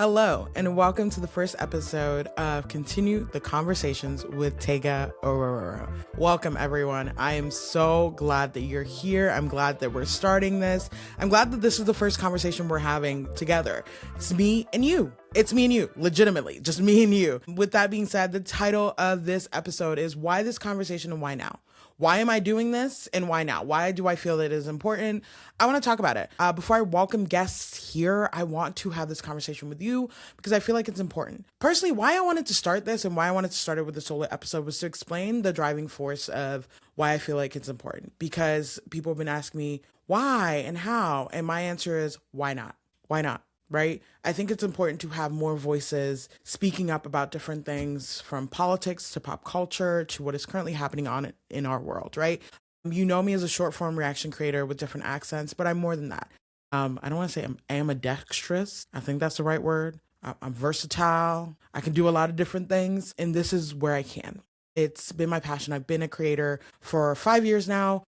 Hello, and welcome to the first episode of Continue the Conversations with Tega Aurora. Welcome, everyone. I am so glad that you're here. I'm glad that we're starting this. I'm glad that this is the first conversation we're having together. It's me and you. It's me and you, legitimately, just me and you. With that being said, the title of this episode is Why This Conversation and Why Now? Why am I doing this and why now? Why do I feel it is important? I want to talk about it. Before I welcome guests here, I want to have this conversation with you because I feel like it's important. Personally, why I wanted to start this and why I wanted to start it with a solo episode was to explain the driving force of why I feel like it's important. Because people have been asking me why and how, and my answer is why not? Why not? Right? I think it's important to have more voices speaking up about different things, from politics to pop culture to what is currently happening in our world, right? You know me as a short form reaction creator with different accents, but I'm more than that. I don't want to say I am ambidextrous. I think that's the right word. I'm versatile. I can do a lot of different things, and this is where I can. It's been my passion. I've been a creator for 5 years now,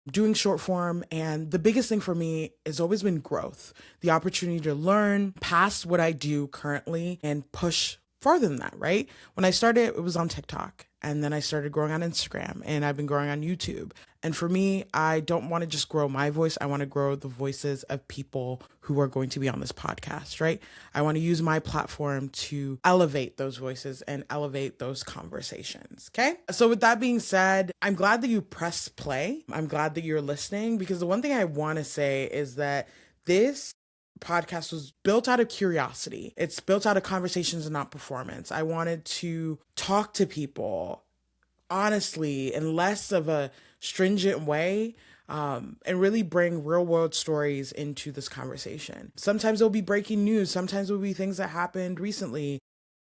doing short form, and the biggest thing for me has always been growth, the opportunity to learn past what I do currently and push farther than that, right? When I started, it was on TikTok, and then I started growing on Instagram, and I've been growing on YouTube. And for me, I don't want to just grow my voice. I want to grow the voices of people who are going to be on this podcast, right? I want to use my platform to elevate those voices and elevate those conversations, okay? So with that being said, I'm glad that you press play. I'm glad that you're listening, because the one thing I want to say is that this podcast was built out of curiosity. It's built out of conversations and not performance. I wanted to talk to people honestly in less of a stringent way, and really bring real world stories into this conversation. Sometimes it'll be breaking news. Sometimes it'll be things that happened recently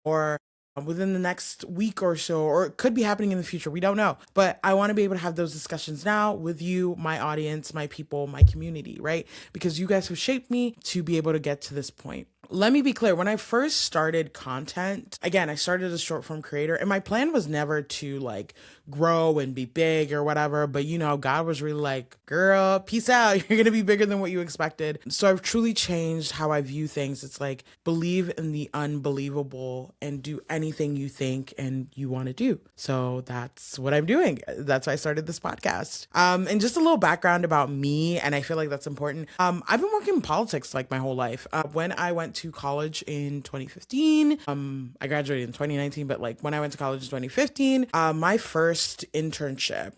or within the next week or so, or it could be happening in the future. We don't know. But I want to be able to have those discussions now with you, my audience, my people, my community, right? Because you guys have shaped me to be able to get to this point. Let me be clear. When I first started content, again, I started as a short form creator, and my plan was never to grow and be big or whatever. But God was really like, girl, peace out. You're going to be bigger than what you expected. So I've truly changed how I view things. It's like, believe in the unbelievable and do anything you think and you want to do. So that's what I'm doing. That's why I started this podcast. And just a little background about me, and I feel like that's important. I've been working in politics my whole life. When I went to college in 2015, I graduated in 2019, but when I went to college in 2015, my first internship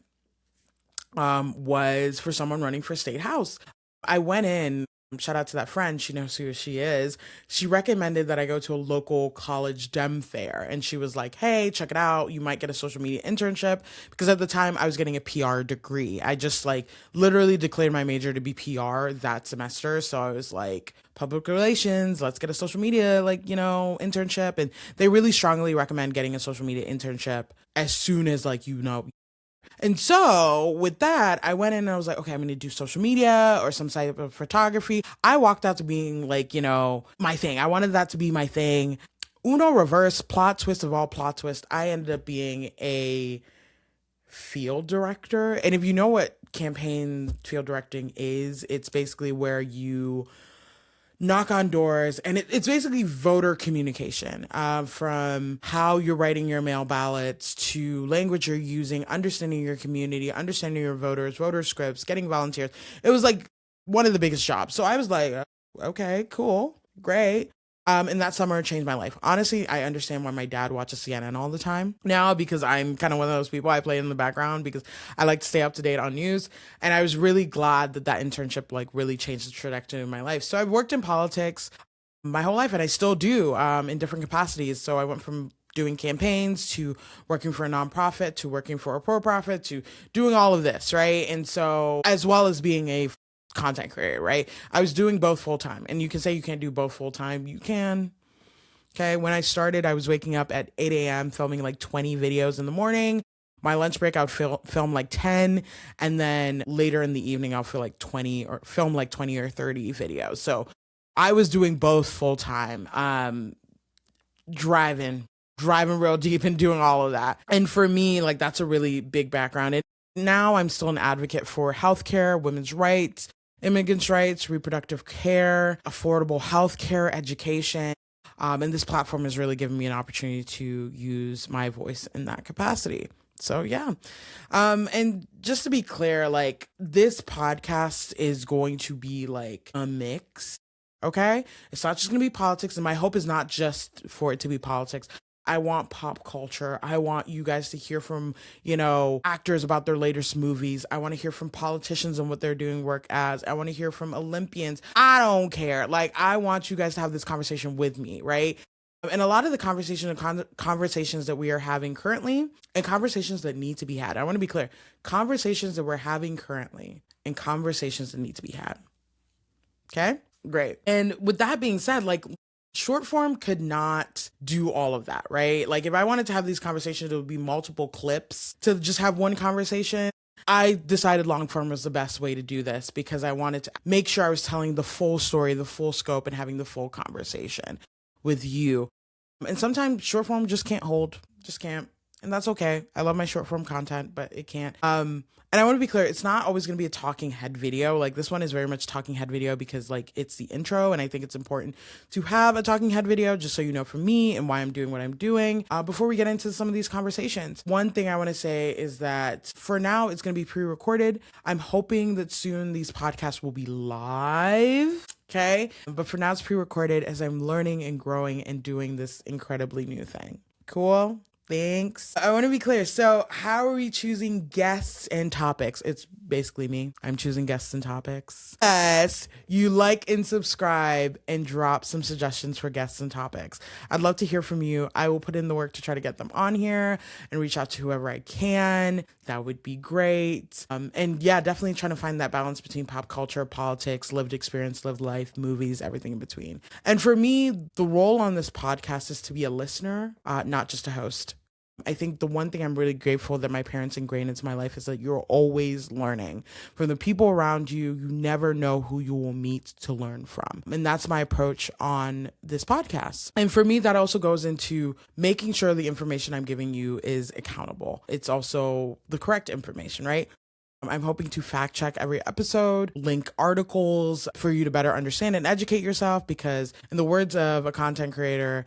was for someone running for state house. I went in, shout out to that friend, she knows who she is. She recommended that I go to a local college Dem fair, and she was like, hey, check it out. You might get a social media internship, because at the time I was getting a PR degree. I just literally declared my major to be PR that semester. So I was like, public relations, let's get a social media internship. And they really strongly recommend getting a social media internship as soon as And so with that, I went in and I was like, okay, I'm going to do social media or some type of photography. I walked out to being my thing. I wanted that to be my thing. Uno reverse, plot twist of all plot twists, I ended up being a field director. And if you know what campaign field directing is, it's basically where you knock on doors, and it's basically voter communication, from how you're writing your mail ballots to language you're using, understanding your community, understanding your voters, voter scripts, getting volunteers. It was one of the biggest jobs. So I was like, okay, cool, great. And that summer changed my life. Honestly, I understand why my dad watches CNN all the time now, because I'm kind of one of those people. I play in the background because I like to stay up to date on news. And I was really glad that internship really changed the trajectory of my life. So I've worked in politics my whole life, and I still do, in different capacities. So I went from doing campaigns to working for a nonprofit to working for a for-profit to doing all of this, right? And so, as well as being a content creator, right? I was doing both full time. And you can say you can't do both full time. You can. Okay. When I started, I was waking up at 8 a.m. filming 20 videos in the morning. My lunch break, I would film 10. And then later in the evening, I'll film 20 or 30 videos. So I was doing both full time, driving real deep and doing all of that. And for me, that's a really big background. And now I'm still an advocate for healthcare, women's rights, immigrants' rights, reproductive care, affordable healthcare, education. And this platform has really given me an opportunity to use my voice in that capacity. So yeah. And just to be clear, like this podcast is going to be like a mix. Okay. It's not just going to be politics. And my hope is not just for it to be politics. I want pop culture. I want you guys to hear from, actors about their latest movies. I want to hear from politicians and what they're doing work as. I want to hear from Olympians. I don't care. Like, I want you guys to have this conversation with me, right? And a lot of the conversations that we are having currently and conversations that need to be had. I want to be clear. Conversations that we're having currently and conversations that need to be had. Okay? Great. And with that being said, like short form could not do all of that, right? Like if I wanted to have these conversations, it would be multiple clips to just have one conversation. I decided long form was the best way to do this because I wanted to make sure I was telling the full story, the full scope, and having the full conversation with you. And sometimes short form just can't. And that's okay. I love my short form content, but it can't. And I want to be clear, it's not always going to be a talking head video. Like this one is very much talking head video because like it's the intro. And I think it's important to have a talking head video just so you know from me and why I'm doing what I'm doing. Before we get into some of these conversations, one thing I want to say is that for now, it's going to be pre-recorded. I'm hoping that soon these podcasts will be live. Okay. But for now, it's pre-recorded as I'm learning and growing and doing this incredibly new thing. Cool. Thanks. I want to be clear. So how are we choosing guests and topics? It's basically me. I'm choosing guests and topics. Yes, you like and subscribe and drop some suggestions for guests and topics. I'd love to hear from you. I will put in the work to try to get them on here and reach out to whoever I can. That would be great. And yeah, definitely trying to find that balance between pop culture, politics, lived experience, lived life, movies, everything in between. And for me, the role on this podcast is to be a listener, not just a host. I think the one thing I'm really grateful that my parents ingrained into my life is that you're always learning from the people around you. You never know who you will meet to learn from. And that's my approach on this podcast. And for me, that also goes into making sure the information I'm giving you is accountable. It's also the correct information, right? I'm hoping to fact check every episode, link articles for you to better understand and educate yourself because in the words of a content creator,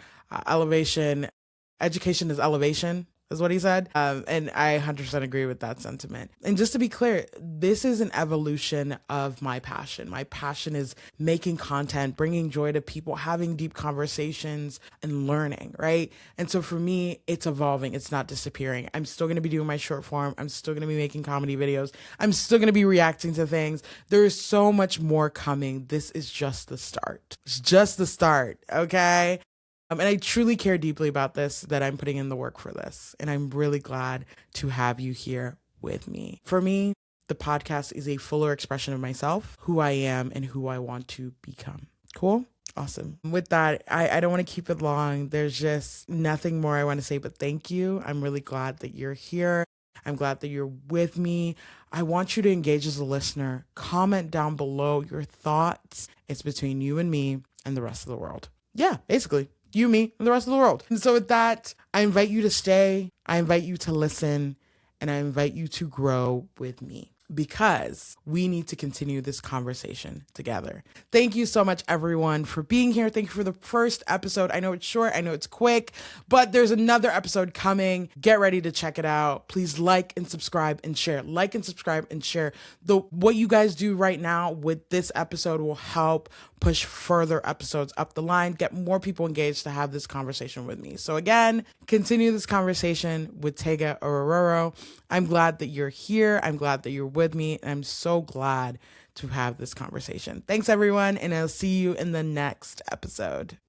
education is elevation, is what he said. And I 100% agree with that sentiment. And just to be clear, this is an evolution of my passion. My passion is making content, bringing joy to people, having deep conversations and learning, right? And so for me, it's evolving. It's not disappearing. I'm still going to be doing my short form. I'm still going to be making comedy videos. I'm still going to be reacting to things. There is so much more coming. This is just the start. It's just the start, okay? And I truly care deeply about this, that I'm putting in the work for this. And I'm really glad to have you here with me. For me, the podcast is a fuller expression of myself, who I am, and who I want to become. Cool? Awesome. With that, I don't want to keep it long. There's just nothing more I want to say, but thank you. I'm really glad that you're here. I'm glad that you're with me. I want you to engage as a listener. Comment down below your thoughts. It's between you and me and the rest of the world. Yeah, basically. You, me, and the rest of the world. And so with that, I invite you to stay. I invite you to listen. And I invite you to grow with me because we need to continue this conversation together. Thank you so much, everyone, for being here. Thank you for the first episode. I know it's short. I know it's quick, but there's another episode coming. Get ready to check it out. Please like and subscribe and share. Like and subscribe and share. What you guys do right now with this episode will help push further episodes up the line, get more people engaged to have this conversation with me. So again, continue this conversation with Tega Ororo. I'm glad that you're here. I'm glad that you're with me. And I'm so glad to have this conversation. Thanks, everyone. And I'll see you in the next episode.